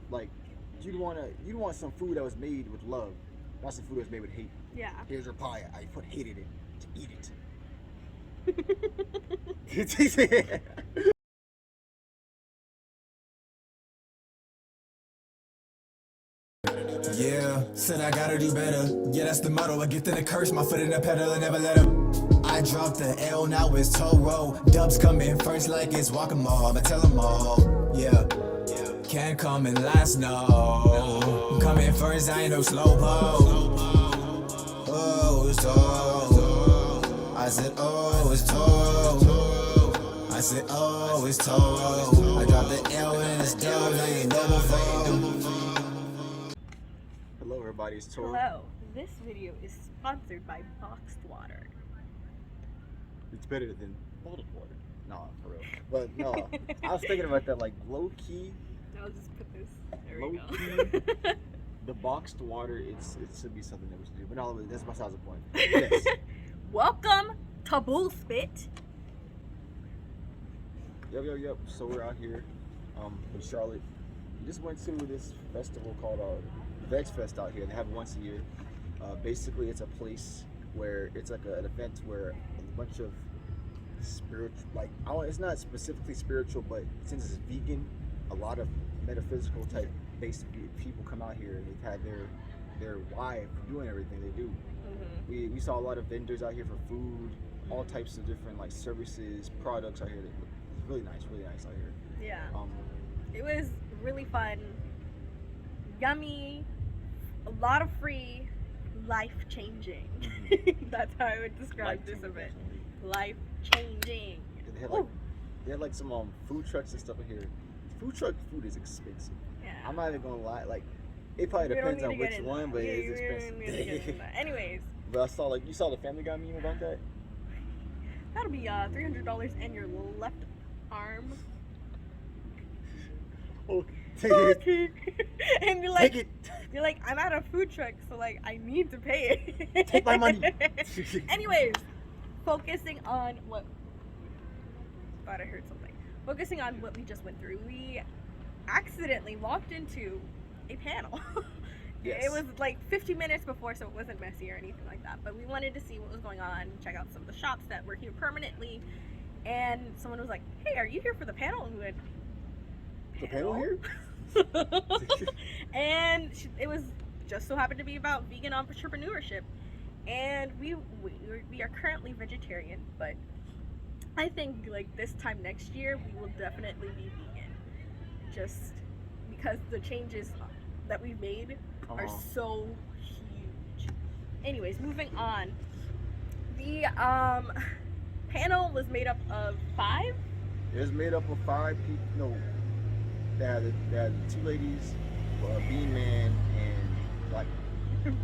like you'd want some food that was made with love, not some food that was made with hate. Yeah. Here's your pie. I put hate in it to eat it. Yeah, said I gotta do better. Yeah, that's the motto. I get to the curse, my foot in the pedal and never let up. I dropped the L, now it's Toro. Dubs come in first like it's Whack-A-Mole. I'ma tell them all, yeah. Can't come in last, no. I'm coming first, I ain't no slowpoke. Oh, it's Toro. I said, oh, it's Toro. I said, oh, it's Toro. I dropped the L and it's down, I ain't double fold. Hello, everybody. It's Toro. Hello. This video is sponsored by Boxed Water. It's better than bottled water. Nah, for real. But no, I was thinking about that, like low key. I'll just put this. There Low we key. go. The boxed water, it should be something that we should do. But no, that's besides the point. Yes. Welcome to Bullspit. Yep. So we're out here in Charlotte. We just went to this festival called VegFest out here. They have it once a year. Basically, it's a place where it's like an event where a bunch of spiritual, like it's not specifically spiritual, but since it's vegan, a lot of metaphysical type based people come out here and they've had their why for doing everything they do. Mm-hmm. We saw a lot of vendors out here for food, all types of different like services, products out here. It's really nice out here. Yeah. It was really fun, yummy, a lot of free, life changing. That's how I would describe this event. Life changing. They had like some food trucks and stuff in here. Food truck food is expensive. Yeah. I'm not even gonna lie, like it probably depends on which one, but it is expensive. Anyways. But I saw you saw the Family Guy meme about that? That'll be $300 and your left arm. Okay. And you're like, Take you're like, I'm at a food truck, so like I need to pay it. Take my money. Anyways, focusing on what thought I heard something. Focusing on what we just went through. We accidentally walked into a panel. Yes. It was like 15 minutes before, so it wasn't messy or anything like that. But we wanted to see what was going on, check out some of the shops that were here permanently. And someone was like, "Hey, are you here for the panel?" And we went, The panel here? And it was just so happened to be about vegan entrepreneurship. And we are currently vegetarian, but I think like this time next year we will definitely be vegan, just because the changes that we've made are so huge. Anyways, moving on. The panel was made up of 5. It was made up of 5 people. No, they had 2 ladies, Bean Man, and like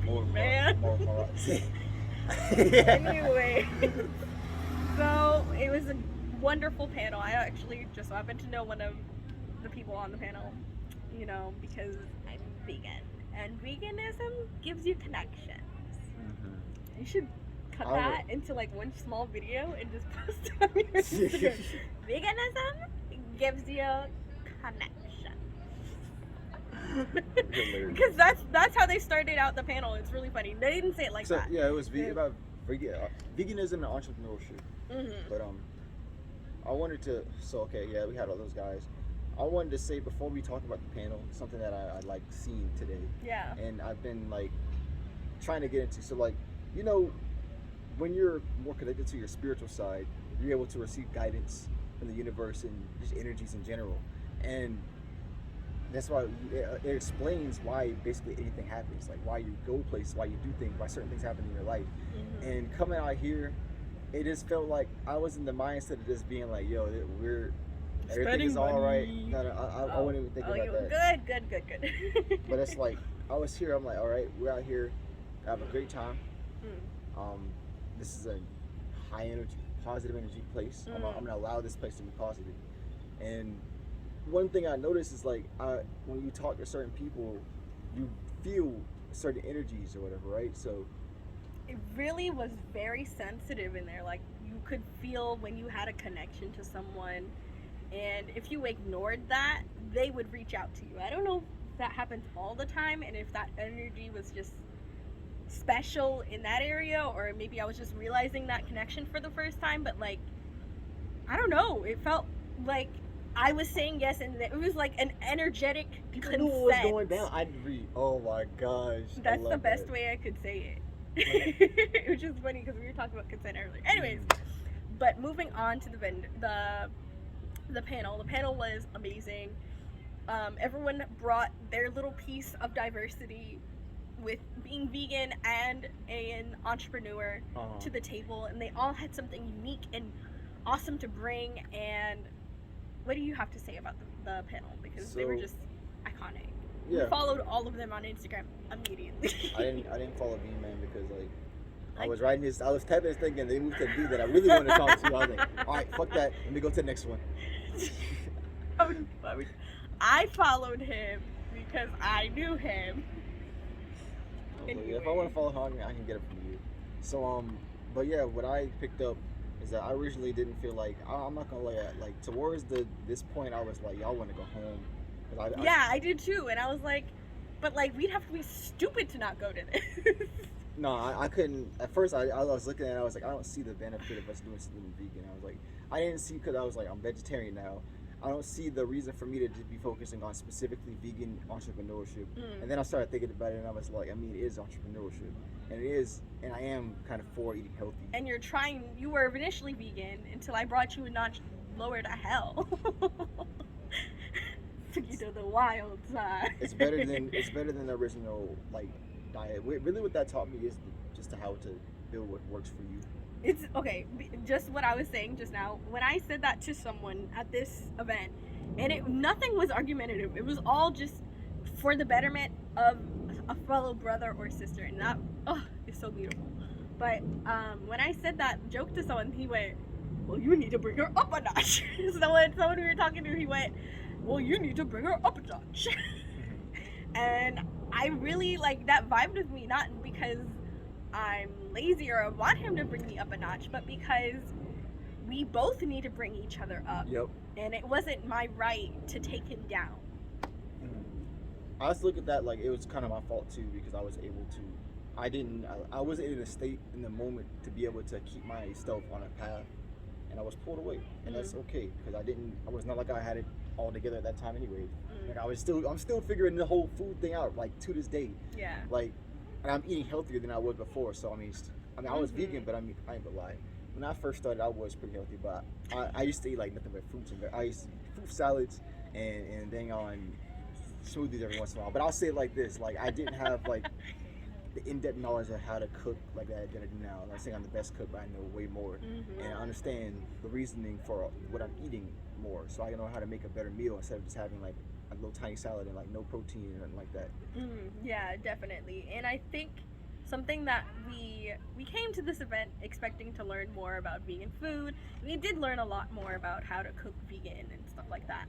more. Anyway, so it was a wonderful panel. I actually just so happened to know one of the people on the panel, you know, because I'm vegan, and veganism gives you connections. Mm-hmm. You should cut that into like one small video and just post it on your Instagram. Veganism gives you connection. Because that's how they started out the panel. It's really funny. They didn't say it like that. Yeah, it was about veganism and entrepreneurship. Mm-hmm. But I wanted to. So okay, yeah, we had all those guys. I wanted to say before we talk about the panel something that I like seeing today. Yeah. And I've been like trying to get into. So like, you know, when you're more connected to your spiritual side, you're able to receive guidance from the universe and just energies in general. And that's why it explains why basically anything happens, like why you go places, why you do things, why certain things happen in your life. Mm-hmm. And coming out here, it just felt like I was in the mindset of just being like, yo, everything is all right. No, I wouldn't even think about that. Good. But it's like, I was here, I'm like, all right, we're out here, have a great time. This is a high energy, positive energy place. I'm gonna allow this place to be positive. And one thing I noticed is like when you talk to certain people, you feel certain energies or whatever, right? So it really was very sensitive in there. Like you could feel when you had a connection to someone, and if you ignored that, they would reach out to you. I don't know if happens all the time, and if that energy was just special in that area, or maybe I was just realizing that connection for the first time. But like, I don't know, it felt like I was saying yes, and it was like an energetic People consent. knew what was going down. I'd read. Oh my gosh. That's the best way I could say it. Which is funny because we were talking about consent earlier. Anyways, but moving on to the panel. The panel was amazing. Everyone brought their little piece of diversity with being vegan and an entrepreneur to the table, and they all had something unique and awesome to bring. And what do you have to say about the panel? Because they were just iconic. Yeah. We followed all of them on Instagram immediately. I didn't follow V Man because like I was writing this, I was typing this thing and they moved to a dude that I really wanted to talk to. I was like, all right, fuck that. Let me go to the next one. I followed him because I knew him. Anyway. If I want to follow him, I can get it from you. So but yeah, what I picked up is that I originally didn't feel like I'm not gonna lie, like towards this point I was like, y'all want to go home. I did too, and I was like, but like we'd have to be stupid to not go to this. No, I couldn't. At first, I was looking at it, I was like, I don't see the benefit of us doing something vegan. I was like, I didn't see, because I was like, I'm vegetarian now. I don't see the reason for me to just be focusing on specifically vegan entrepreneurship. And then I started thinking about it, and I was like, I mean, it is entrepreneurship. And it is, and I am kind of for eating healthy. And you were initially vegan until I brought you a notch lower to hell. Took you to the wild side. It's better than the original like diet. Really, what that taught me is just how to build what works for you. It's okay. Just what I was saying just now. When I said that to someone at this event, and nothing was argumentative. It was all just for the betterment of a fellow brother or sister, and that is so beautiful. But when I said that joke to someone, he went, "Well, you need to bring her up a notch." someone we were talking to, he went, "Well, you need to bring her up a notch." And I really like that vibed with me, not because I'm lazy or I want him to bring me up a notch, but because we both need to bring each other up. Yep. And it wasn't my right to take him down. I also look at that like it was kind of my fault too, because I was able to, I wasn't in a state in the moment to be able to keep myself on a path, and I was pulled away, and that's okay, because I was not like I had it all together at that time anyway. Like I'm still figuring the whole food thing out, like to this day. Yeah. Like, and I'm eating healthier than I was before, so I mean I was vegan, but I ain't gonna lie. When I first started, I was pretty healthy, but I used to eat like nothing but fruits and I used to eat fruit salads and then on smoothies every once in a while. But I'll say it like this: like I didn't have like the in-depth knowledge of how to cook like that I do now. I'm not saying I'm the best cook, but I know way more, and I understand the reasoning for what I'm eating more, so I know how to make a better meal instead of just having like a little tiny salad and like no protein and nothing like that. Yeah, definitely. And I think something that we came to this event expecting to learn more about vegan food. We did learn a lot more about how to cook vegan and stuff like that.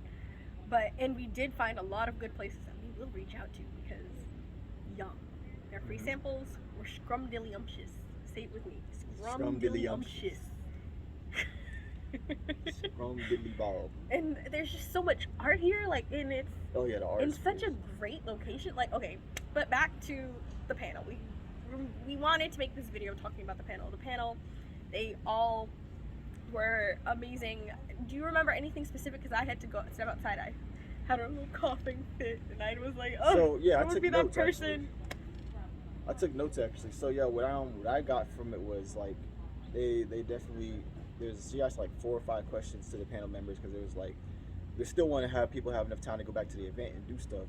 And we did find a lot of good places that we will reach out to because yum. Their free samples were scrumdiddlyumptious. Say it with me. Scrumdiddlyumptious. Scrumdiddlyball. And there's just so much art here, like, and it's the art in such a great location. Like, okay, but back to the panel. We wanted to make this video talking about the panel. The panel, they all were amazing. Do you remember anything specific? Because I had to go step outside. I had a little coughing fit, and I was like, "Oh, so, yeah, I would be that person." I took notes actually. So yeah, what I got from it was like they definitely she asked like 4 or 5 questions to the panel members because it was like they still want to have people have enough time to go back to the event and do stuff.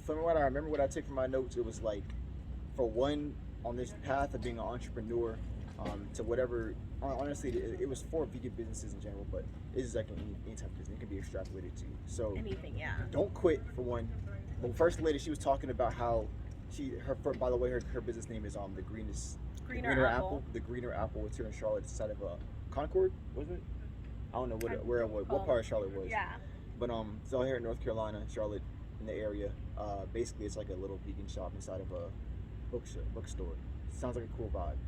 From what I remember, what I took from my notes, it was like, for one, on this path of being an entrepreneur, to whatever. Honestly, it was for vegan businesses in general, but it's like any type of business. It can be extrapolated to. So anything, yeah. Don't quit, for one. The first lady, she was talking about how by the way, her business name is the Greener Apple. The Greener Apple. It's here in Charlotte, it's inside of Concord, wasn't it? I don't know where it was, what part of Charlotte it was. Yeah. But it's all here in North Carolina, Charlotte, in the area. Basically, it's like a little vegan shop inside of a bookstore. Sounds like a cool vibe.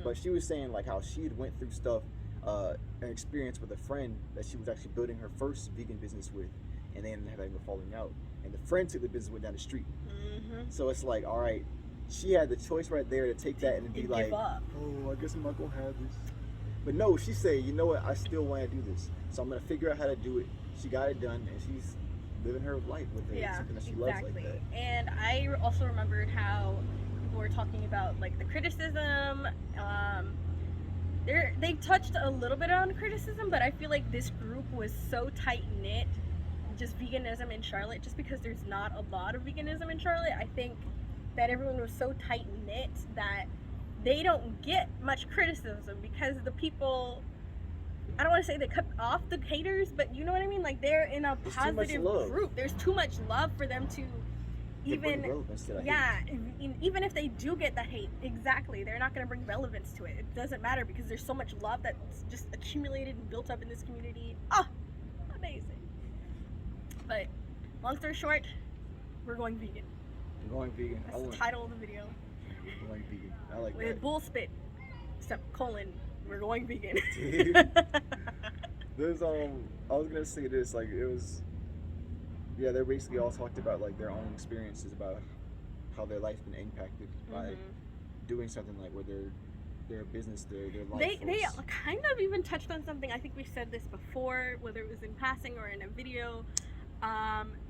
But she was saying like how she had went through stuff, an experience with a friend that she was actually building her first vegan business with, and they ended up having a falling out. and the friend took the business went down the street. Mm-hmm. So it's like, all right, she had the choice right there to take that and be give like, up. oh, I guess I'm not gonna have this. But no, she said, you know what, I still want to do this, so I'm gonna figure out how to do it. She got it done, and she's living her life with it. Yeah, Something that she exactly. loves like that. And I also remembered how people were talking about like the criticism. They touched a little bit on criticism, but I feel like this group was so tight knit, just veganism in Charlotte. Just because there's not a lot of veganism in Charlotte, I think that everyone was so tight knit that they don't get much criticism because the people. I don't want to say they cut off the haters, but you know what I mean? Like, they're in a positive group. There's too much love for them to even, even if they do get the hate, exactly, they're not going to bring relevance to it. It doesn't matter because there's so much love that's just accumulated and built up in this community. Oh, amazing. But long story short, we're going vegan. I'm going vegan. That's the title of the video. I'm going vegan. I like With that. bull spit, we're going vegan. There's I was gonna say this, like, it was, yeah, they basically all talked about like their own experiences about how their life's been impacted by doing something like where their business, their life. They kind of even touched on something. I think we said this before, whether it was in passing or in a video.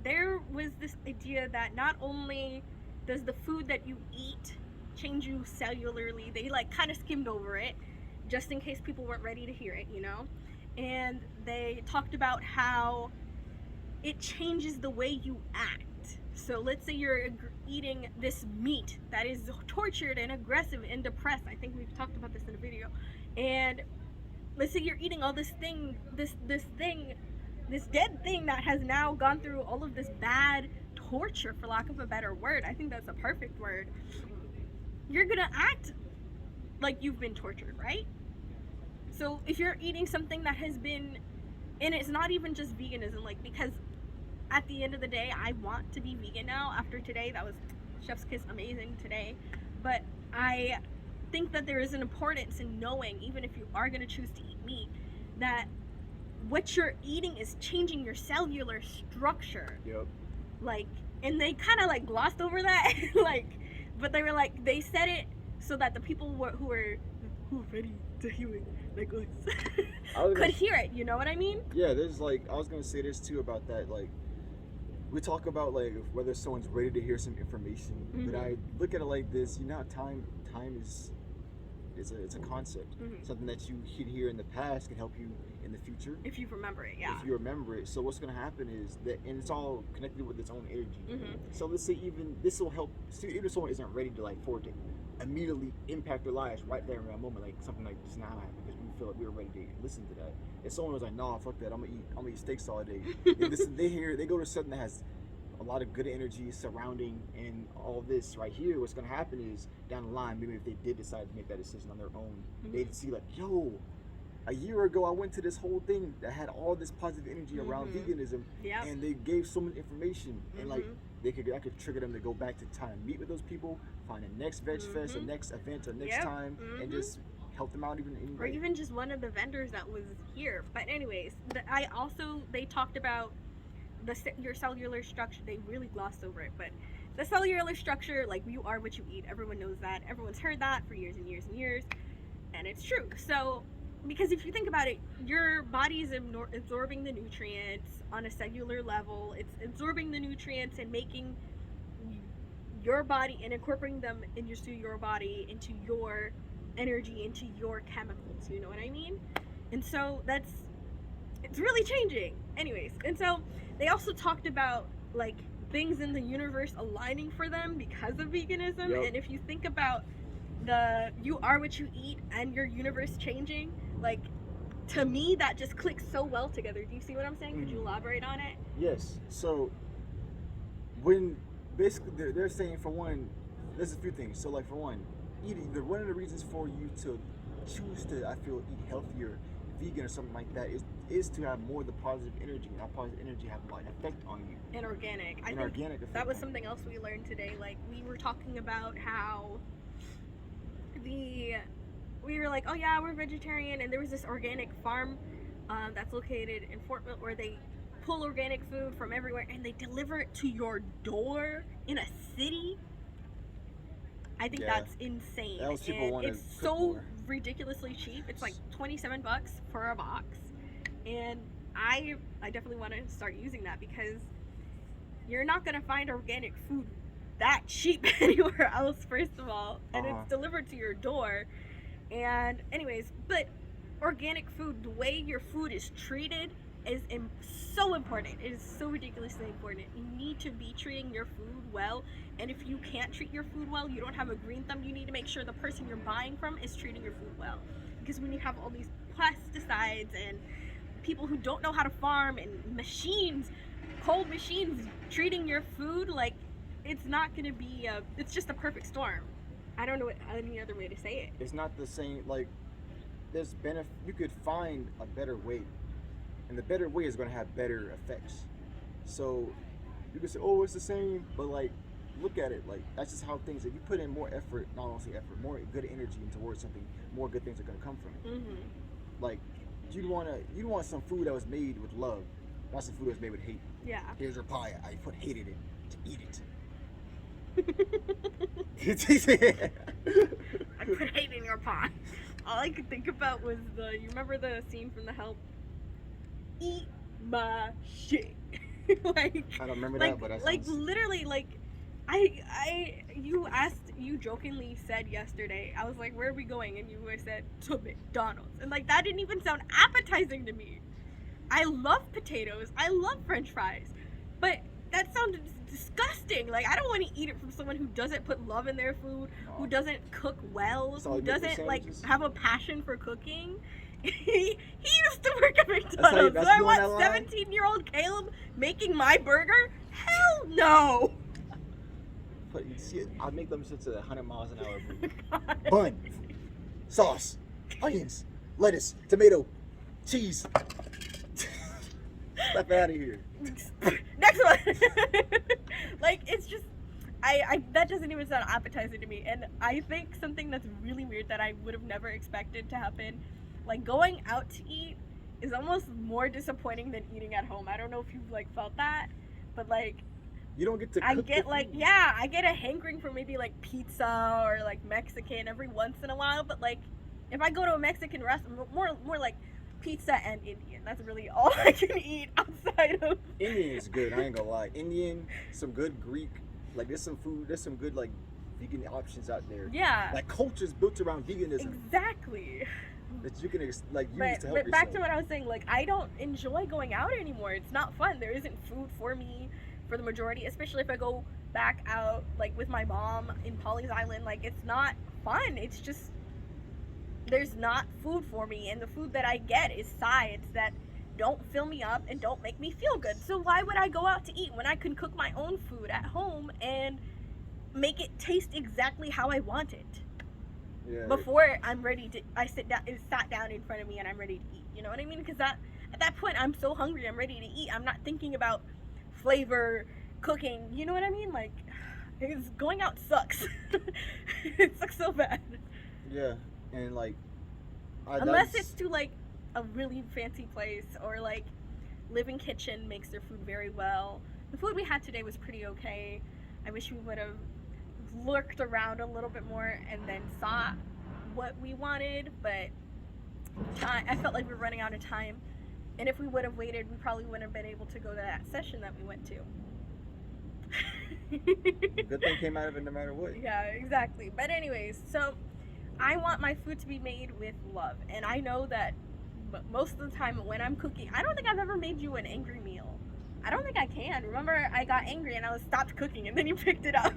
There was this idea that not only does the food that you eat change you cellularly, they like kind of skimmed over it just in case people weren't ready to hear it, you know? And they talked about how it changes the way you act. So let's say you're eating this meat that is tortured and aggressive and depressed. I think we've talked about this in a video. And let's say you're eating all this thing, this dead thing that has now gone through all of this bad torture, for lack of a better word. I think that's a perfect word. You're gonna act like you've been tortured, right? So if you're eating something that has been, and it's not even just veganism, like, because at the end of the day, I want to be vegan now after today. That was chef's kiss, amazing today. But I think that there is an importance in knowing, even if you are going to choose to eat meat, that what you're eating is changing your cellular structure. Yep. Like, and they kind of like glossed over that, like, but they were like, they said it so that the people who were ready to hear it, like us, could hear it. You know what I mean? Yeah, there's like, I was gonna say this too about that. Like, we talk about like whether someone's ready to hear some information, but I look at it like this. You know, time is it's a concept. Something that you can hear in the past can help you in the future if you remember it. Yeah. If you remember it. So what's gonna happen is that, and it's all connected with its own energy. So let's say even this will help. See, even if someone isn't ready to like for it to immediately impact their lives right there in that moment, like something like this now happened because we feel like we were ready to listen to that. If someone was like, "Nah, fuck that, I'm gonna eat steaks all day," they go to something that has a lot of good energy surrounding and all this right here. What's gonna happen is down the line, maybe if they did decide to make that decision on their own, they'd see like, yo, a year ago I went to this whole thing that had all this positive energy around veganism, and they gave so much information, and like I could trigger them to go back to time, meet with those people, find a next VegFest, a next event, or next time, and just help them out or even just one of the vendors that was here. But anyways, they talked about your cellular structure. They really glossed over it, but the cellular structure, like, you are what you eat. Everyone knows that. Everyone's heard that for years and years and years, and it's true. So because if you think about it, your body is absorbing the nutrients on a cellular level. It's absorbing the nutrients and making your body and incorporating them into your body, into your energy, into your chemicals. You know what I mean? And so it's really changing. Anyways, and so they also talked about like things in the universe aligning for them because of veganism. And if you think about you are what you eat and your universe changing, like, to me that just clicks so well together. Do you see what I'm saying? Could you elaborate on it? Yes. So when basically they're saying, for one, there's a few things. So like, for one, one of the reasons for you to choose to, I feel, eat healthier, vegan or something like that is to have more of the positive energy, and that positive energy have an effect on you. And organic. I think organic effect. That was something else we learned today. Like, we were talking about how we were like, oh yeah, we're vegetarian, and there was this organic farm that's located in Fort Mill where they pull organic food from everywhere and they deliver it to your door in a city. I think that's insane. Those people and want to it's cook so more. ridiculously cheap. It's like $27 for a box. And I definitely want to start using that because you're not going to find organic food that cheap anywhere else, first of all. And it's delivered to your door. And anyways, but organic food, the way your food is treated is so important. It is so ridiculously important. You need to be treating your food well, and if you can't treat your food well, you don't have a green thumb. You need to make sure the person you're buying from is treating your food well, because when you have all these pesticides and people who don't know how to farm and machines, cold machines treating your food, like, it's not going to be it's just a perfect storm. I don't know any other way to say it. It's not the same. Like, there's you could find a better way, and the better way is going to have better effects. So you can say, oh, it's the same, but like, look at it. Like, that's just how things. If you put in more effort, not only effort, more good energy towards something, more good things are going to come from it. Mm-hmm. Like, you want some food that was made with love, not some food that was made with hate. Yeah. Here's your pie. I put hate in it to eat it. I put hate in your pie. All I could think about was you remember the scene from The Help? Eat my shit. Like, I don't remember that, but like literally, like, you jokingly said yesterday, I was like, where are we going? And you said, to McDonald's. And like, that didn't even sound appetizing to me. I love potatoes. I love French fries. But that sounded disgusting. Like, I don't want to eat it from someone who doesn't put love in their food, who doesn't cook well, who doesn't like have a passion for cooking. He used to work at McDonald's. Do I want 17-year-old Caleb making my burger? Hell no. But you see, I make them shit to 100 miles an hour. Bun, sauce, onions, lettuce, tomato, cheese. Step out of here. Next one. Like, it's just, I that doesn't even sound appetizing to me. And I think something that's really weird that I would have never expected to happen, like, going out to eat is almost more disappointing than eating at home. I don't know if you've like felt that, but like, you don't get to cook I get like, yeah, I get a hankering for maybe like pizza or like Mexican every once in a while, but like, if I go to a Mexican restaurant, more like pizza and Indian. That's really all I can eat outside of. Indian is good, I ain't gonna lie. Indian, some good Greek, like there's some good like vegan options out there. Yeah. Like culture's built around veganism. Exactly. That you can like use to help yourself. But back to what I was saying, like, I don't enjoy going out anymore. It's not fun. There isn't food for me for the majority, especially if I go back out like with my mom in Polly's Island. Like, it's not fun. It's just, there's not food for me, and the food that I get is sides that don't fill me up and don't make me feel good. So why would I go out to eat when I can cook my own food at home and make it taste exactly how I want it? Yeah, before I'm ready to, it's sat down in front of me and I'm ready to eat. You know what I mean? Because at that point I'm so hungry, I'm ready to eat. I'm not thinking about flavor, cooking. You know what I mean? Like, because going out sucks. It sucks so bad. Yeah, and like, unless it's to like a really fancy place, or like Living Kitchen makes their food very well. The food we had today was pretty okay. I wish we would have looked around a little bit more and then saw what we wanted, but I felt like we were running out of time, and if we would have waited, we probably wouldn't have been able to go to that session that we went to. Good thing came out of it no matter what. Yeah, exactly. But anyways, so I want my food to be made with love, and I know that most of the time when I'm cooking, I don't think I've ever made you an angry meal. I don't think I can. Remember, I got angry and I stopped cooking, and then you picked it up.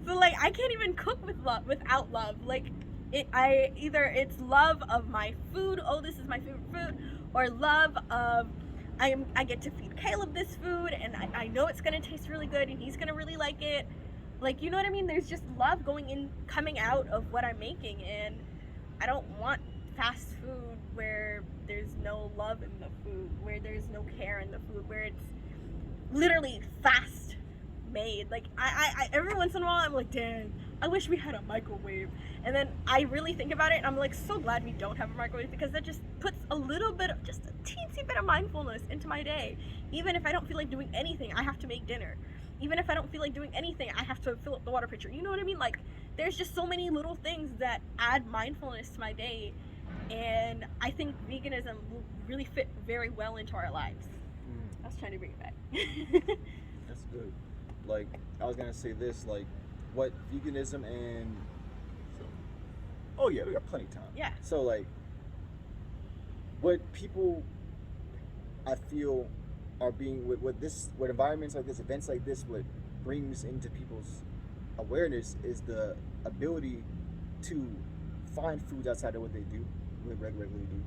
So like, I can't even cook with love without love. Like, either it's love of my food, oh, this is my favorite food, or love of I get to feed Caleb this food, and I know it's gonna taste really good and he's gonna really like it. Like, you know what I mean? There's just love coming out of what I'm making, and I don't want fast food where there's no love in the food, where there's no care in the food, where it's literally fast made. Like, I every once in a while I'm like, dang, I wish we had a microwave. And then I really think about it, and I'm like, so glad we don't have a microwave, because that just puts a little bit of, just a teensy bit of mindfulness into my day. Even if I don't feel like doing anything, I have to make dinner. Even if I don't feel like doing anything, I have to fill up the water pitcher. You know what I mean? Like, there's just so many little things that add mindfulness to my day. And I think veganism will really fit very well into our lives. I was trying to bring it back. That's good. Like, I was gonna say this, like, what veganism and oh yeah, we got plenty of time. Yeah. So like, what people, I feel, are being what environments like this, events like this, what brings into people's awareness is the ability to find foods outside of what they do, what they regularly do.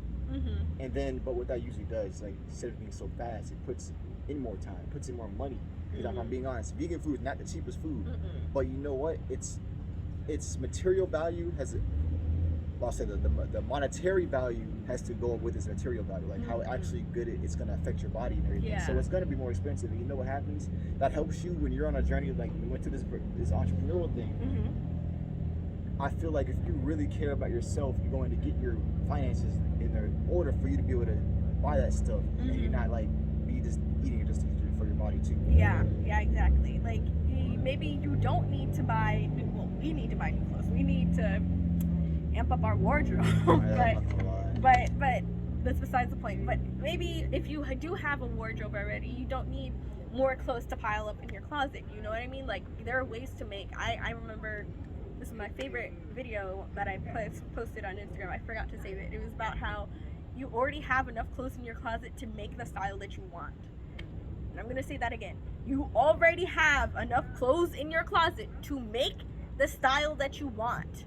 And then, but what that usually does, like, instead of being so fast, it puts in more time, puts in more money. Because if I'm being honest, vegan food is not the cheapest food, but you know what? Its material value has, well, I'll say the monetary value has to go with its material value, like how actually good it's going to affect your body and everything. Yeah. So it's going to be more expensive. And you know what happens? That helps you when you're on a journey. Like, we went to this entrepreneurial thing. I feel like if you really care about yourself, you're going to get your finances in order for you to be able to buy that stuff, and you're not like be just eating it just for your body too. Yeah, exactly. Like, maybe you don't need to buy, well, we need to buy new clothes. We need to amp up our wardrobe. but that's besides the point. But maybe if you do have a wardrobe already, you don't need more clothes to pile up in your closet. You know what I mean? Like, there are ways to make. I remember, this is my favorite video that I posted on Instagram. I forgot to save it. It was about how you already have enough clothes in your closet to make the style that you want. And I'm gonna say that again. You already have enough clothes in your closet to make the style that you want.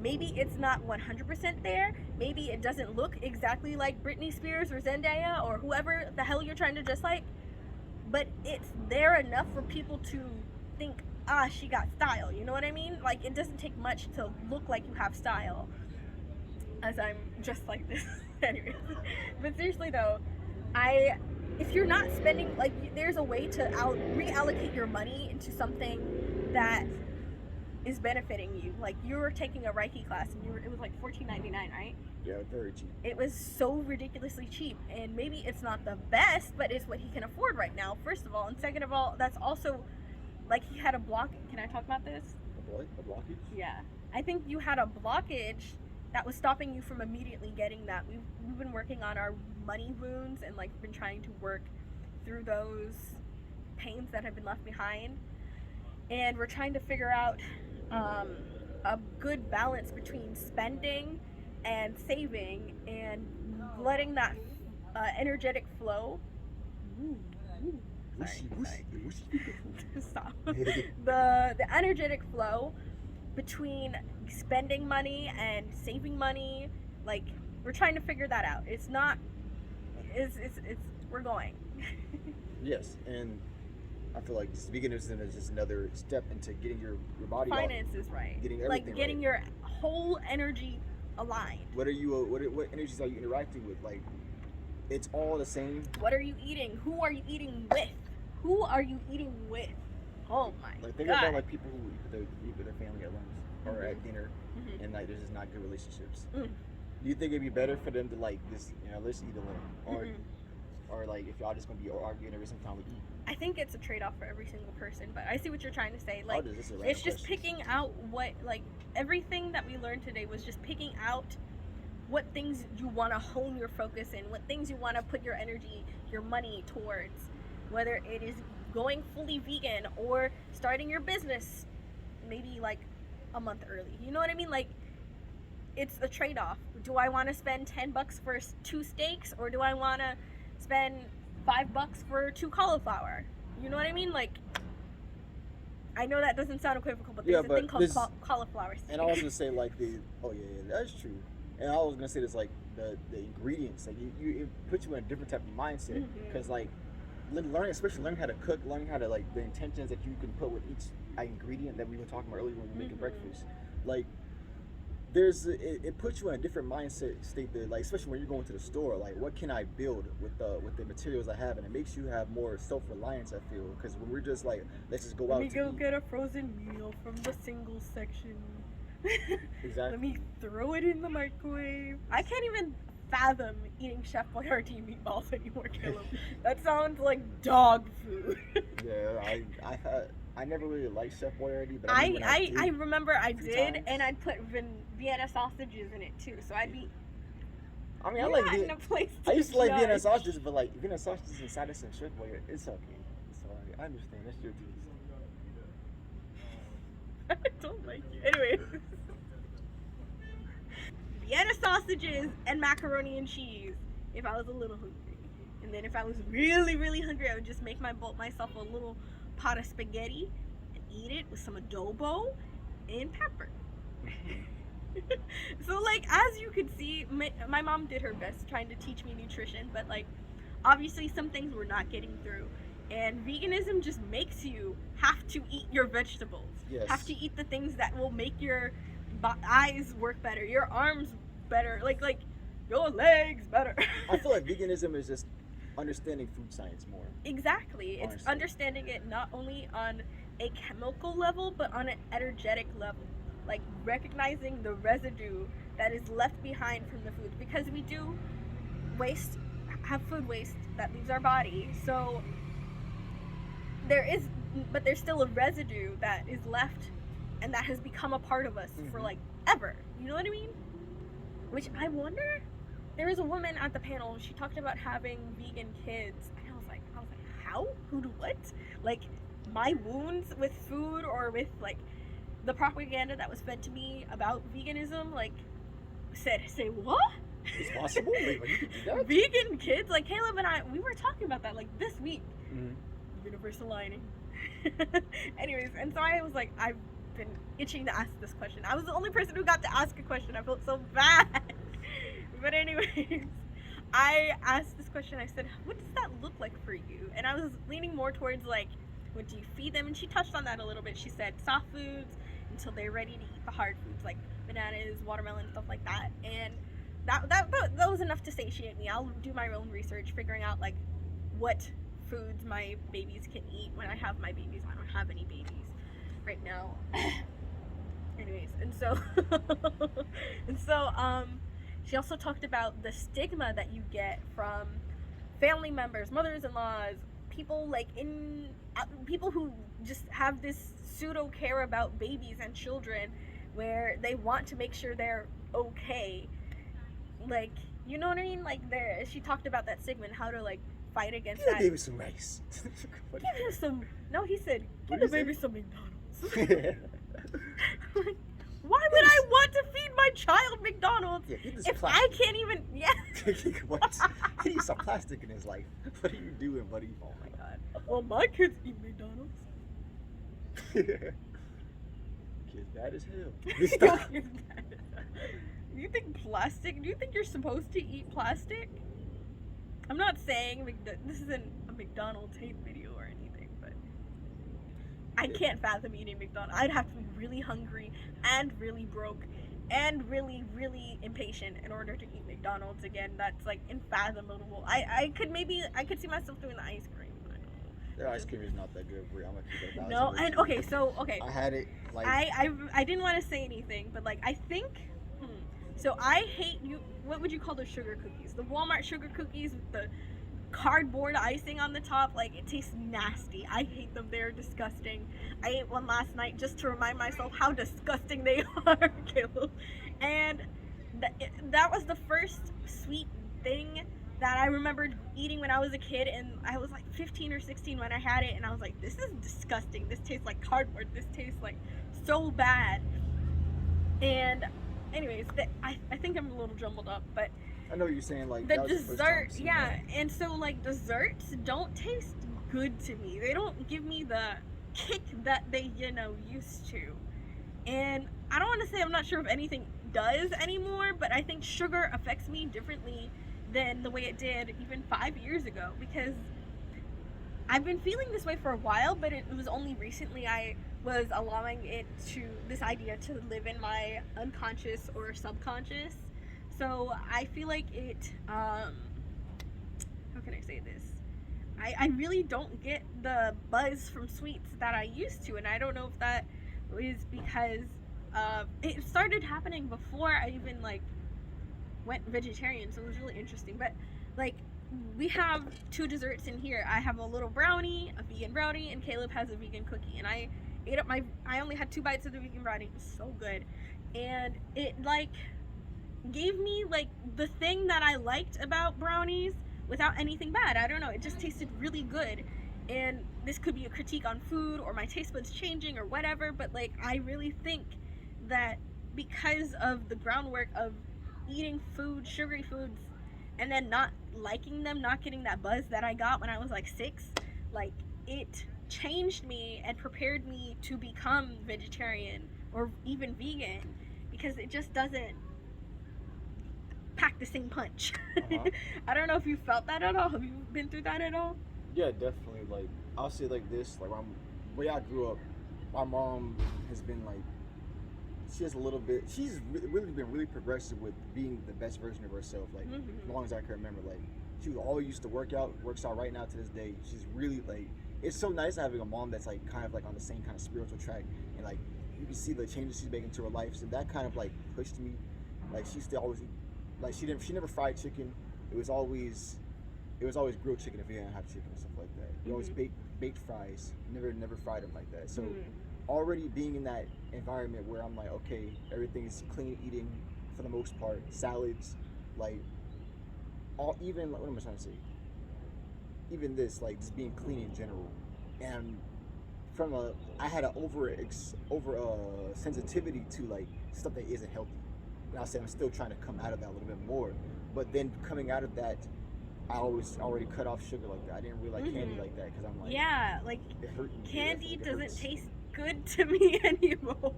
Maybe it's not 100% there. Maybe it doesn't look exactly like Britney Spears or Zendaya or whoever the hell you're trying to dress like. But it's there enough for people to think, she got style. You know what I mean? Like, it doesn't take much to look like you have style. As I'm just like this. Anyway. But seriously though, if you're not spending, like, there's a way to reallocate your money into something that is benefiting you. Like, you were taking a Reiki class and it was like $14.99, right? Yeah, very cheap. It was so ridiculously cheap, and maybe it's not the best, but it's what he can afford right now, first of all. And second of all, that's also, like, he had a block. Can I talk about this? A blockage? Yeah. I think you had a blockage that was stopping you from immediately getting that. We've been working on our money wounds and, like, been trying to work through those pains that have been left behind. And we're trying to figure out a good balance between spending and saving and letting that energetic flow. Sorry. Stop. The energetic flow between spending money and saving money, like, we're trying to figure that out. It's not, it's we're going. Yes, and I feel like veganism is just another step into getting your body finances right, getting everything like getting right. your whole energy aligned. What energies are you interacting with? Like, it's all the same. What are you eating? Who are you eating with? Who are you eating with? Oh my god. Like, think about, like, people who eat with their family at lunch or at dinner, and, like, there's just not good relationships. Do you think it'd be better for them to, like, just, let's eat alone, or like, if y'all just gonna be arguing every single time we eat? I think it's a trade-off for every single person, but I see what you're trying to say. Like, it's just picking out what, like, everything that we learned today was just picking out what things you want to hone your focus in, what things you want to put your energy, your money towards, whether it is going fully vegan or starting your business maybe like a month early. You know what I mean? Like, it's a trade-off. Do I want to spend $10 for 2 steaks, or do I want to spend $5 for 2 cauliflower? You know what I mean? Like, I know that doesn't sound equivocal, but there's a thing called cauliflower steak. And I was gonna say, like, that's true. And I was gonna say this, like, the ingredients, like, it puts you in a different type of mindset, because like, learning how to cook, learning how to, like, the intentions that you can put with each ingredient that we were talking about earlier when we were making breakfast. Like, it puts you in a different mindset state that, like, especially when you're going to the store, like, what can I build with the materials I have, and it makes you have more self-reliance, I feel, because when we're just like, let's just go out Let me to go eat. get a frozen meal from the single section. Exactly. Let me throw it in the microwave. I can't even fathom eating Chef Boyardee meatballs anymore, Caleb. That sounds like dog food. Yeah, I never really liked Chef Boyardee, but I, mean, when I remember I few did, times. and I'd put Vienna sausages in it too. So I'd be. I mean, I You're like not in a place I used to like judge. Vienna sausages, but like Vienna sausages inside of some Chef Boyardee, it's okay. It's alright. I understand. That's your taste. I don't like you. Anyway. Vienna sausages and macaroni and cheese if I was a little hungry. And then if I was really, really hungry, I would just make myself a little pot of spaghetti and eat it with some adobo and pepper. So, like, as you could see, my mom did her best trying to teach me nutrition, but, like, obviously some things we're not getting through. And veganism just makes you have to eat your vegetables. Yes. Have to eat the things that will make your eyes work better, your arms better, like your legs better. I feel like veganism is just understanding food science more. Exactly. It's Honestly. understanding it not only on a chemical level, but on an energetic level. Like recognizing the residue that is left behind from the food, because we do have food waste that leaves our body. So there's still a residue that is left and that has become a part of us for like ever. You know what I mean? Which I wonder, there was a woman at the panel, she talked about having vegan kids, and I was like, how? Who do what? Like, my wounds with food, or with like the propaganda that was fed to me about veganism, like say what? It's possible. Wait, you could do that? Vegan kids? Like, Caleb and I, we were talking about that like this week. Mm-hmm. Universal lining. Anyways, and so I was like, I've been itching to ask this question. I was the only person who got to ask a question. I felt so bad. But anyways, I asked this question. I said, what does that look like for you? And I was leaning more towards like, what do you feed them? And she touched on that a little bit. She said soft foods until they're ready to eat the hard foods, like bananas, watermelon, stuff like that. And that was enough to satiate me. I'll do my own research, figuring out like what foods my babies can eat when I have my babies. I don't have any babies right now. Anyways, and so she also talked about the stigma that you get from family members, mothers-in-laws, people like people who just have this pseudo care about babies and children, where they want to make sure they're okay. Like, you know what I mean? Like, she talked about that stigma and how to like fight against Give that. the baby some rice. Give him some. No, he said, give What the did he baby say? some McDonald's. Like, why would I want to feed my child McDonald's Yeah, get this if plastic. I can't even? Yeah. What? He needs some plastic in his life. What are you doing, buddy? Oh my god. Well, my kids eat McDonald's. Kid's bad as hell. Your Stop. kid's bad. You think plastic? Do you think you're supposed to eat plastic? I'm not saying this isn't a McDonald's hate video or anything, but I can't fathom eating McDonald's. I'd have to be really hungry and really broke and really, really impatient in order to eat McDonald's again. That's like unfathomable. I could see myself doing the ice cream. Their ice cream is not that good, Brie. I'm gonna keep it about No, and okay. I had it like I didn't want to say anything, but like I think. So I hate you. What would you call those sugar cookies? The Walmart sugar cookies with the cardboard icing on the top. Like, it tastes nasty. I hate them. They're disgusting. I ate one last night just to remind myself how disgusting they are, Caleb. And that was the first sweet thing that I remembered eating when I was a kid, and I was like 15 or 16 when I had it, and I was like, this is disgusting. This tastes like cardboard. This tastes like so bad. And anyways, I think I'm a little jumbled up, but I know what you're saying, like the that was the first time dessert, I've seen yeah. that. And so like desserts don't taste good to me. They don't give me the kick that they used to. And I don't want to say I'm not sure if anything does anymore, but I think sugar affects me differently than the way it did even 5 years ago, because I've been feeling this way for a while, but it was only recently I was allowing this idea to live in my unconscious or subconscious. So I feel like how can I say this? I really don't get the buzz from sweets that I used to, and I don't know if that is because it started happening before I even like went vegetarian, so it was really interesting. But like, we have two desserts in here. I have a little brownie, a vegan brownie, and Caleb has a vegan cookie. And I ate up I only had 2 bites of the vegan brownie. It was so good, and it like gave me like the thing that I liked about brownies without anything bad. I don't know. It just tasted really good. And this could be a critique on food or my taste buds changing or whatever, but like I really think that because of the groundwork of eating food, sugary foods, and then not liking them, not getting that buzz that I got when I was like 6, like it changed me and prepared me to become vegetarian or even vegan, because it just doesn't pack the same punch. I don't know if you felt that at all. Have you been through that at all? Yeah, definitely. Like, I'll say like this, like where I grew up, my mom has been like, she's really been really progressive with being the best version of herself, like as long as I can remember. Like, she was always used to work out, works out right now to this day. She's really like, it's so nice having a mom that's like kind of like on the same kind of spiritual track, and like you can see the changes she's making to her life. So that kind of like pushed me. Like, she still always like, she never fried chicken. It was always grilled chicken if you didn't have chicken and stuff like that. We always baked fries. Never fried them like that. So already being in that environment where I'm like, okay, everything is clean eating for the most part. Salads, like even what am I trying to say? Even this, like just being clean in general. And I had an over sensitivity to like stuff that isn't healthy. And I'll say I'm still trying to come out of that a little bit more. But then coming out of that, I already cut off sugar like that. I didn't really like candy like that, because I'm like, yeah, like it hurt me. Candy doesn't taste good to me anymore.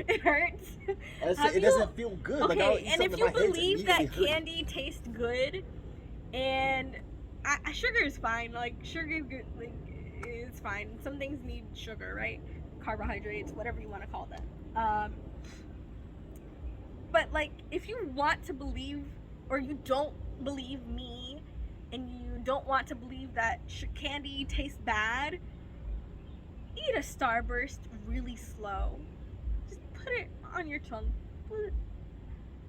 It hurts. It doesn't feel good. Okay, like, and if you believe that candy tastes good, and sugar is fine. Like, sugar like, is fine. Some things need sugar, right? Carbohydrates, whatever you want to call them. But like, if you want to believe, or you don't believe me, and you don't want to believe that candy tastes bad, eat a Starburst really slow. Just put it on your tongue.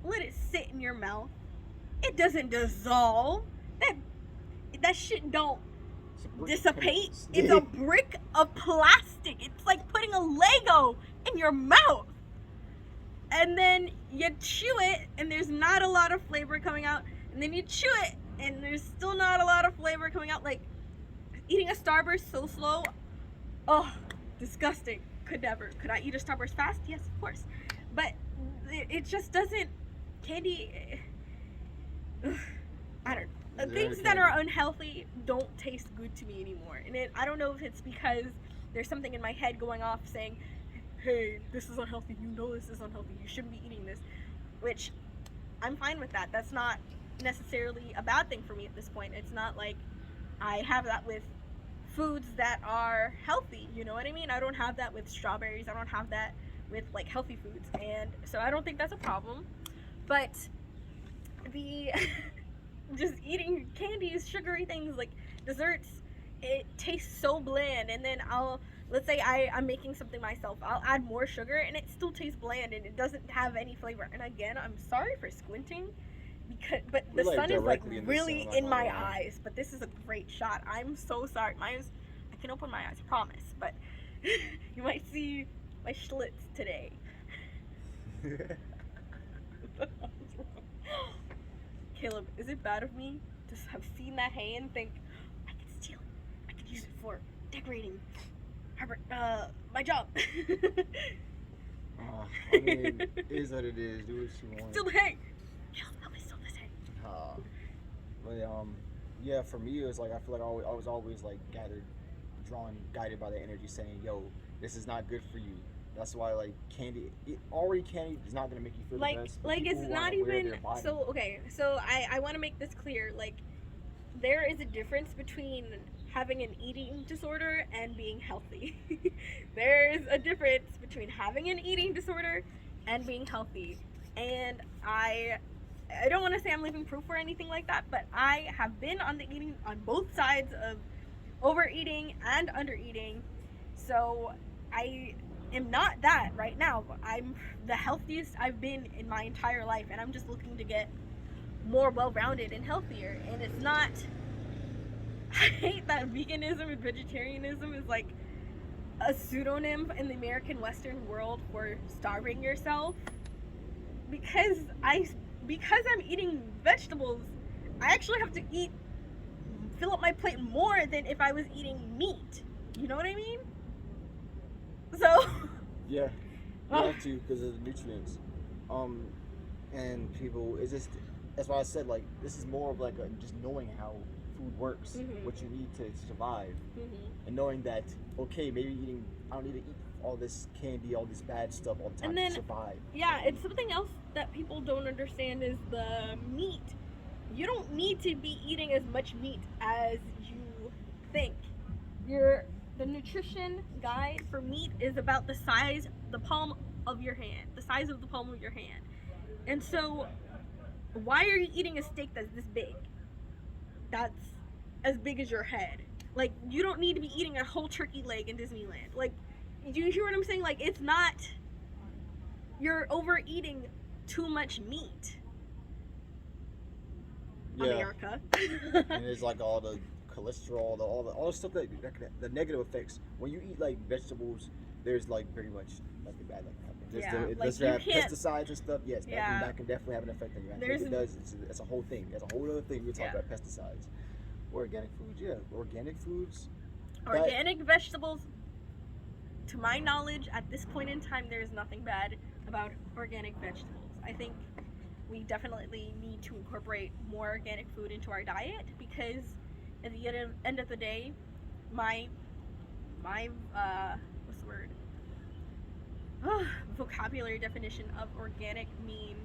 Let it sit in your mouth. It doesn't dissolve. That shit don't dissipate. It's a brick of plastic. It's like putting a Lego in your mouth. And then you chew it, and there's not a lot of flavor coming out. And then you chew it, and there's still not a lot of flavor coming out. Like, eating a Starburst so slow, oh, disgusting. Could never. Could I eat a Starburst fast? Yes, of course. But it just doesn't. Candy, I don't know. Things that are unhealthy don't taste good to me anymore. And I don't know if it's because there's something in my head going off saying, hey, this is unhealthy. You know this is unhealthy. You shouldn't be eating this. Which, I'm fine with that. That's not necessarily a bad thing for me at this point. It's not like I have that with foods that are healthy, you know what I mean? I don't have that with strawberries. I don't have that with like healthy foods, and so I don't think that's a problem. But the just eating candies, sugary things like desserts, it tastes so bland. And then let's say I'm making something myself, I'll add more sugar and it still tastes bland and it doesn't have any flavor. And again, I'm sorry for squinting, but the sun is like really in my eyes. But this is a great shot. I'm so sorry. I can open my eyes, promise. But you might see my schlitz today. Caleb, is it bad of me to have seen that hay and think, I could steal it, I could use it for decorating my job? I mean, it is what it is. Do what you want. Steal the hay. Caleb, help me steal this hay. But yeah, for me it was like, I feel like I was always like guided by the energy saying, yo, this is not good for you. That's why, like, candy is not gonna make you feel the best. Like, it's not even so. Okay, so I want to make this clear. Like, there is a difference between having an eating disorder and being healthy. There's a difference between having an eating disorder and being healthy. And I don't want to say I'm living proof or anything like that, but I have been on both sides of overeating and undereating. So I am not that right now. I'm the healthiest I've been in my entire life, and I'm just looking to get more well-rounded and healthier. And it's not, I hate that veganism and vegetarianism is like a pseudonym in the American Western world for starving yourself, because I'm eating vegetables, I actually have to fill up my plate more than if I was eating meat. You know what I mean? So Yeah, you have to, because of the nutrients. And people, it's just, that's why I said, like, this is more of like just knowing how food works, what you need to survive, and knowing that, okay, maybe I don't need to eat all this candy, all this bad stuff all the time to survive. Yeah, it's something else that people don't understand is the meat. You don't need to be eating as much meat as you think. The nutrition guide for meat is about the size of the palm of your hand. And so, why are you eating a steak that's this big? That's as big as your head. Like, you don't need to be eating a whole turkey leg in Disneyland. Like, do you hear what I'm saying? Like, it's not, you're overeating too much meat. Yeah. America. And there's like all the cholesterol, all the stuff that the negative effects. When you eat like vegetables, there's like very much nothing bad like happening. Does have pesticides and stuff. Yes, that can definitely have an effect on you. I think it does. It's a whole thing. It's a whole other thing. We talk about pesticides. Organic foods, organic foods. Organic vegetables. To my knowledge, at this point in time, there is nothing bad about organic vegetables. I think we definitely need to incorporate more organic food into our diet, because at the end of the day, my what's the word? Vocabulary definition of organic means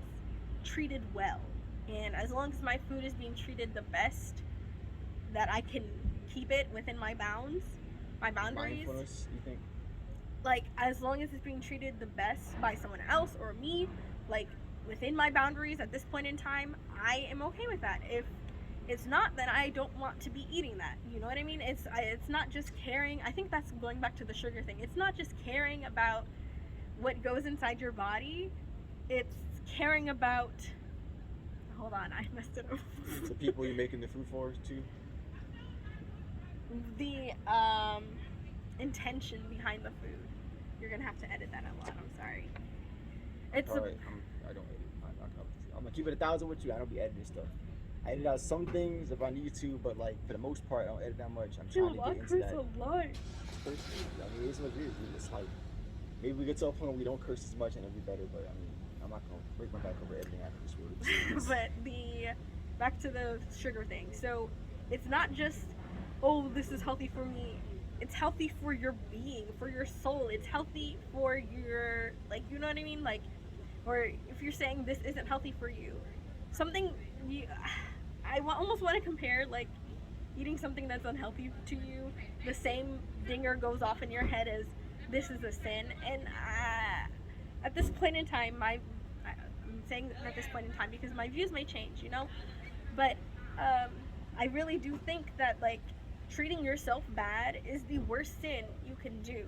treated well. And as long as my food is being treated the best that I can keep it within my boundaries. Mindfulness, you think? Like, as long as it's being treated the best by someone else or me, like, within my boundaries at this point in time, I am okay with that. If it's not, then I don't want to be eating that. You know what I mean? It's not just caring. I think that's going back to the sugar thing. It's not just caring about what goes inside your body. It's caring about, hold on, I messed it up. The people you're making the food for, too? The intention behind the food. You're gonna have to edit that out loud. I'm sorry. It's alright. I don't edit. I'm gonna keep it 1,000 with you. I don't be editing stuff. I edit out some things if I need to, but like for the most part, I don't edit that much. I'm trying to get into that. A lot. I mean, it's what it is. It's like maybe we get to a point where we don't curse as much and it'll be better. But I mean, I'm not gonna break my back over editing after this word. But back to the sugar thing. So it's not just, oh, this is healthy for me. It's healthy for your being, for your soul. It's healthy for your, like, you know what I mean? Like, or if you're saying this isn't healthy for you, I almost want to compare, like, eating something that's unhealthy to you, the same dinger goes off in your head as this is a sin. And at this point in time, I'm saying at this point in time because my views may change, you know? But I really do think that, like, treating yourself bad is the worst sin you can do.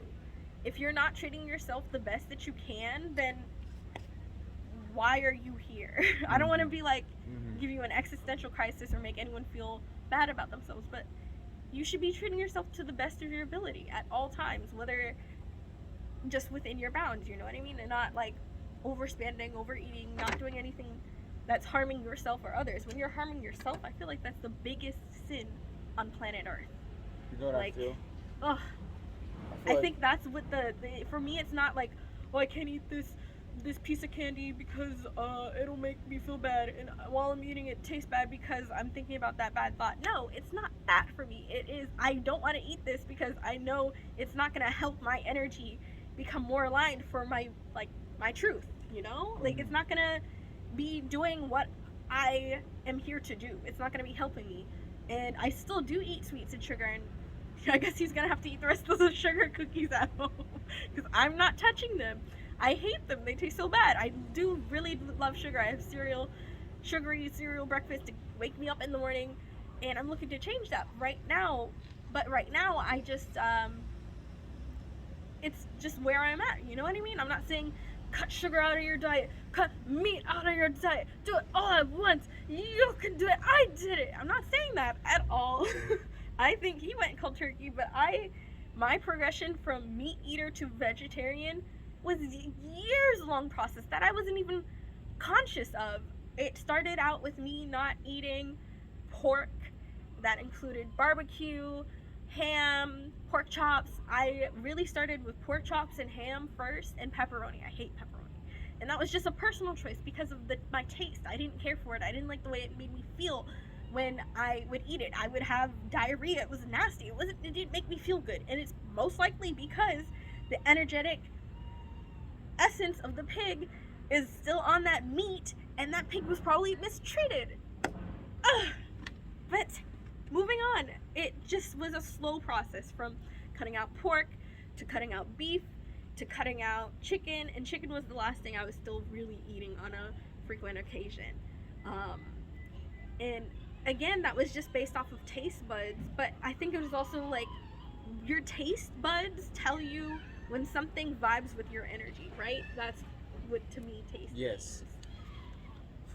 If you're not treating yourself the best that you can, then why are you here? I don't want to be like give you an existential crisis or make anyone feel bad about themselves, but you should be treating yourself to the best of your ability at all times, whether just within your bounds, you know what I mean? And not like overspending, overeating, not doing anything that's harming yourself or others. When you're harming yourself, I feel like that's the biggest sin on planet Earth. You know what I feel? Ugh. I think that's what for me, it's not like, oh, I can't eat this piece of candy because it'll make me feel bad, and while I'm eating it tastes bad because I'm thinking about that bad thought. No, it's not that for me. It is, I don't want to eat this because I know it's not going to help my energy become more aligned for my truth, you know? Like, it's not going to be doing what I am here to do. It's not going to be helping me. And I still do eat sweets and sugar, and I guess he's gonna have to eat the rest of the sugar cookies at home because I'm not touching them. I hate them. They taste so bad. I do really love sugar. I have sugary cereal breakfast to wake me up in the morning, and I'm looking to change that right now. But right now, I just it's just where I'm at. You know what I mean? I'm not saying cut sugar out of your diet, cut meat out of your diet, do it all at once. You can do it. I did it. I'm not saying that at all. I think he went cold turkey, but my progression from meat eater to vegetarian was years long process that I wasn't even conscious of. It started out with me not eating pork. That included barbecue, ham, pork chops. I really started with pork chops and ham first, and pepperoni. I hate pepperoni. And that was just a personal choice because of my taste. I didn't care for it. I didn't like the way it made me feel when I would eat it. I would have diarrhea. It was nasty. It didn't make me feel good. And it's most likely because the energetic essence of the pig is still on that meat, and that pig was probably mistreated. Ugh. But moving on, it just was a slow process from cutting out pork to cutting out beef to cutting out chicken, and chicken was the last thing I was still really eating on a frequent occasion. And again, that was just based off of taste buds, but I think it was also like your taste buds tell you when something vibes with your energy, right? That's what to me taste Yes.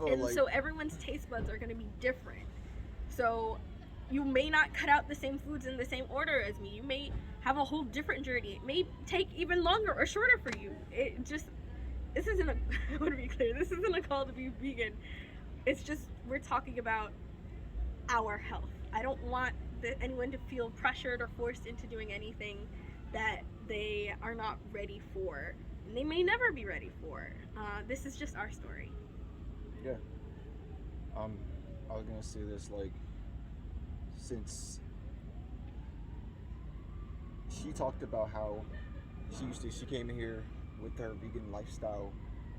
and so everyone's taste buds are going to be different. So you may not cut out the same foods in the same order as me. You may have a whole different journey. It may take even longer or shorter for you. This isn't a, I want to be clear, this isn't a call to be vegan. It's just, we're talking about our health. I don't want anyone to feel pressured or forced into doing anything that they are not ready for. And they may never be ready for. This is just our story. Yeah. I was gonna say this, like, since she talked about how she came in here with her vegan lifestyle,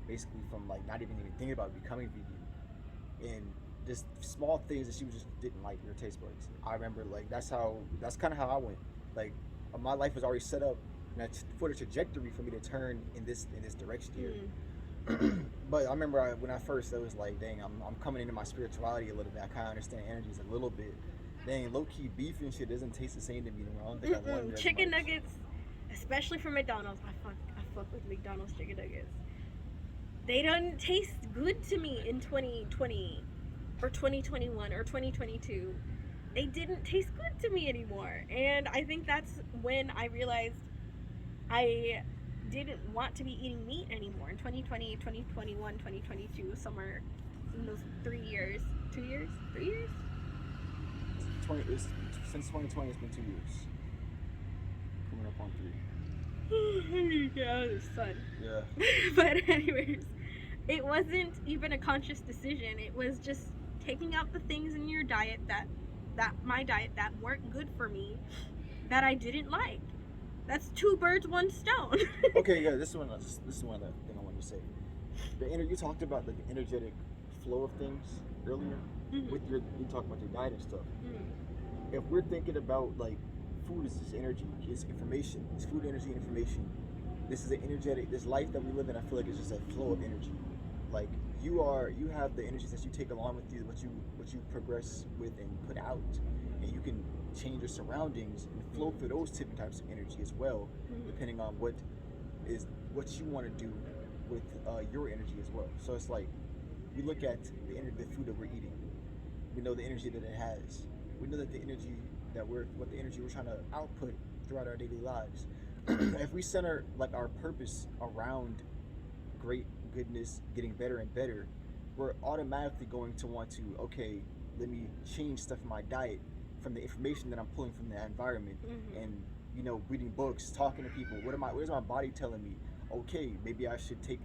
basically from like not even thinking about becoming vegan, and just small things that she just didn't like her taste buds. I remember like that's kind of how I went. Like my life was already set up for the trajectory for me to turn in this direction here. But I remember when I first, it was like, dang, I'm coming into my spirituality a little bit. I kind of understand energies a little bit. Dang, low-key beef and shit doesn't taste the same to me anymore. I don't think I want it. Chicken nuggets, especially from McDonald's. I fuck with McDonald's chicken nuggets. They don't taste good to me in 2020 or 2021 or 2022. They didn't taste good to me anymore. And I think that's when I realized I didn't want to be eating meat anymore. In 2020, 2021, 2022, somewhere in those 3 years. 2 years? 3 years? Since 2020, it's been 2 years. Coming up on 3. Get out of the sun. Yeah. But anyways, it wasn't even a conscious decision. It was just taking out the things in your diet that my diet that weren't good for me, that I didn't like. That's 2 birds, 1 stone. Okay, yeah, this is one other thing I wanted to say. You talked about the energetic flow of things earlier. With you talk about your diet and stuff. If we're thinking about like food is just energy, it's information, it's food, energy, and information. This is an energetic. This life that we live in, I feel like it's just a flow of energy. Like you have the energies that you take along with you, what you progress with and put out, and you can change your surroundings and flow through those different types of energy as well, depending on what you want to do with your energy as well. So it's like we look at the food that we're eating. We know the energy that it has. We know that the energy we're trying to output throughout our daily lives. If we center like our purpose around great goodness, getting better and better, we're automatically going to want to, okay, let me change stuff in my diet from the information that I'm pulling from the environment, and reading books, talking to people. What is my body telling me? Okay, maybe I should take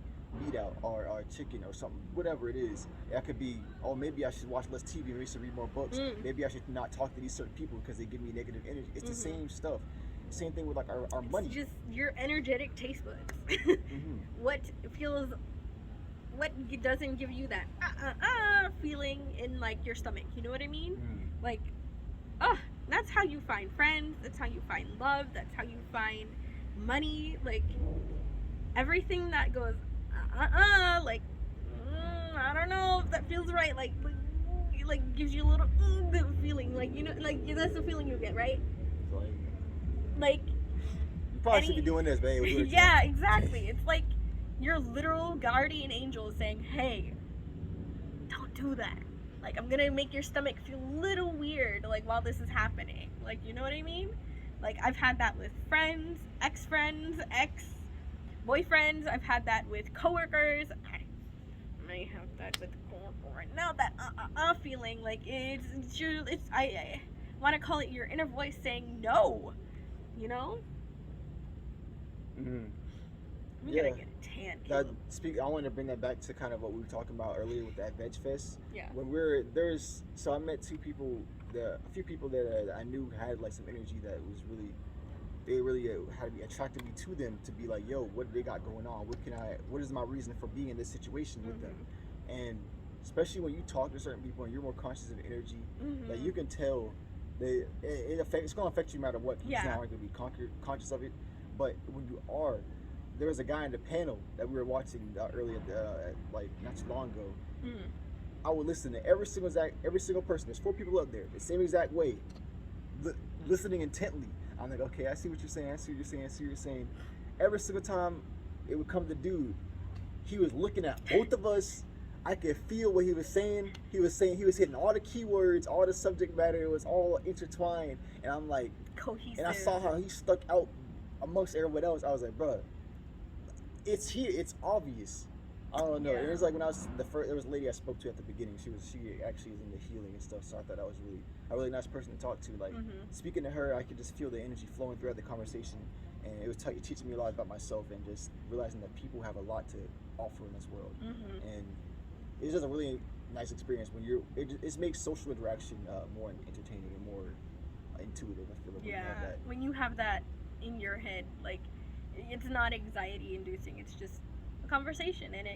meat out or chicken or something, whatever it is. That could be, oh, maybe I should watch less TV, maybe I should read more books, maybe I should not talk to these certain people because they give me negative energy. It's the same stuff. Same thing with like our money. It's just your energetic taste buds. What doesn't give you that feeling in like your stomach, you know what I mean? Like oh, that's how you find friends. That's how you find love. That's how you find money. Like everything that goes, like I don't know if that feels right. Like gives you a little feeling. Like that's the feeling you get, right? Like you probably should be doing this, babe. Yeah, exactly. It's like your literal guardian angel saying, "Hey, don't do that. Like I'm gonna make your stomach feel a little weird, like while this is happening. Like you know what I mean? Like I've had that with friends, ex-friends, ex-boyfriends. I've had that with coworkers. I have that with coworkers right now. That feeling, like I want to call it your inner voice saying no. You know? Mm-hmm. I'm gonna get a tan. I want to bring that back to kind of what we were talking about earlier with that VegFest. Yeah. When so I met a few people that I knew had like some energy that was really, they really had me attracted me to them to be like, yo, what do they got going on? What is my reason for being in this situation with them? And especially when you talk to certain people and you're more conscious of energy, like you can tell it's going to affect you no matter what. You're not going to be conscious of it. But when you are, there was a guy in the panel that we were watching earlier, like not too long ago. I would listen to every single person. There's 4 people up there, the same exact way, listening intently. I'm like, okay, I see what you're saying. I see what you're saying. Every single time it would come to dude, he was looking at both of us. I could feel what he was saying. He was hitting all the keywords, all the subject matter. It was all intertwined, and I'm like, cohesive. And I saw how he stuck out amongst everyone else. I was like, bro, it's here. It's obvious. I don't know. It was like when I was there was a lady I spoke to at the beginning. She actually is into healing and stuff. So I thought that was a really nice person to talk to. Like speaking to her, I could just feel the energy flowing throughout the conversation, and it was teaching me a lot about myself and just realizing that people have a lot to offer in this world. And it's just a really nice experience when it makes social interaction more entertaining and more intuitive. I feel like when you have that in your head, like it's not anxiety inducing. It's just a conversation, and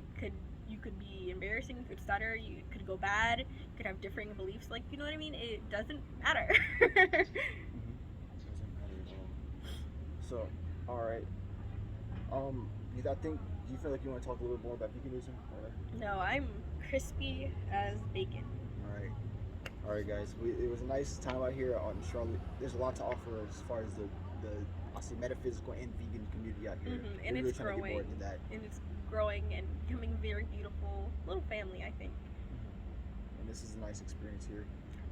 you could be embarrassing, you could stutter, you could go bad, you could have differing beliefs. Like you know what I mean? It doesn't matter. It doesn't matter at all. So, all right. Do you feel like you want to talk a little bit more about veganism? No, I'm crispy as bacon. All right, guys. It was a nice time out here in Charlotte. There's a lot to offer as far as the I'll say metaphysical and vegan community out here. And really it's trying growing. to get more into that. And it's growing and becoming a very beautiful little family, I think. And this is a nice experience here.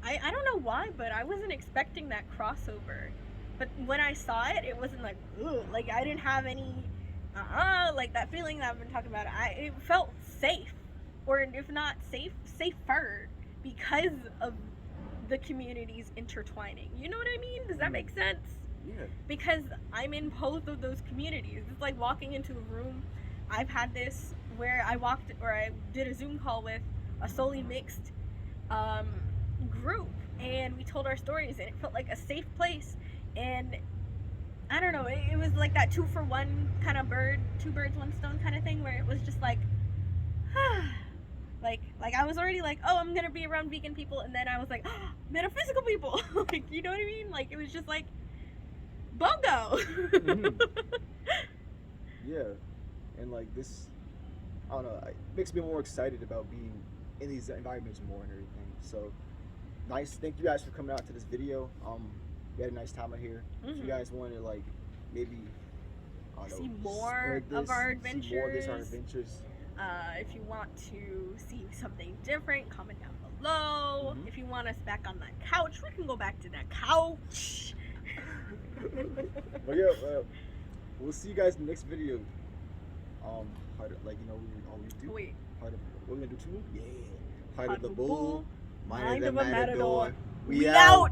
I don't know why, but I wasn't expecting that crossover. But when I saw it, it wasn't like, ugh, like I didn't have any, like that feeling that I've been talking about. It felt safe, or if not safer, because of the communities intertwining. You know what I mean? Does that make sense? Yeah. Because I'm in both of those communities. It's like walking into a room. I've had this where I did a Zoom call with a solely mixed group, and we told our stories, and it felt like a safe place. And I don't know, it was like that 2-for-1 kind of two birds, one stone kind of thing, where it was just like, like I was already like, oh, I'm gonna be around vegan people, and then I was like, oh, metaphysical people. Like, you know what I mean? Like, it was just like BOGO. Yeah, and like this, I don't know, it makes me more excited about being in these environments more and everything. So nice. Thank you guys for coming out to this video. We had a nice time out here. If you guys want to like maybe see more of our adventures, if you want to see something different, comment down below. If you want us back on that couch, we can go back to that couch. But yeah, we'll see you guys in the next video. Like we always do. Wait. What we gonna do too? Yeah. Heart of the bull, mind of the matador. We out.